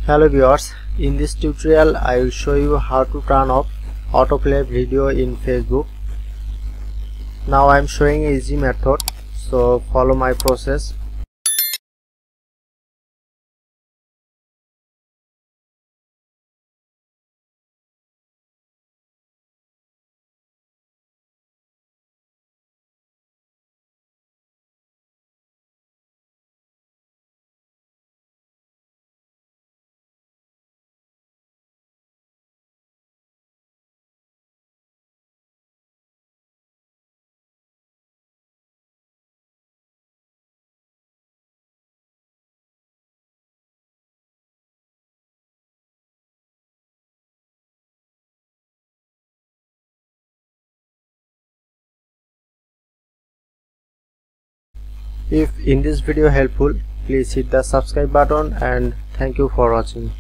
Hello viewers, in this tutorial I will show you how to turn off autoplay video in Facebook. Now I am showing an easy method, so follow my process. If in this video helpful, please hit the subscribe button and thank you for watching.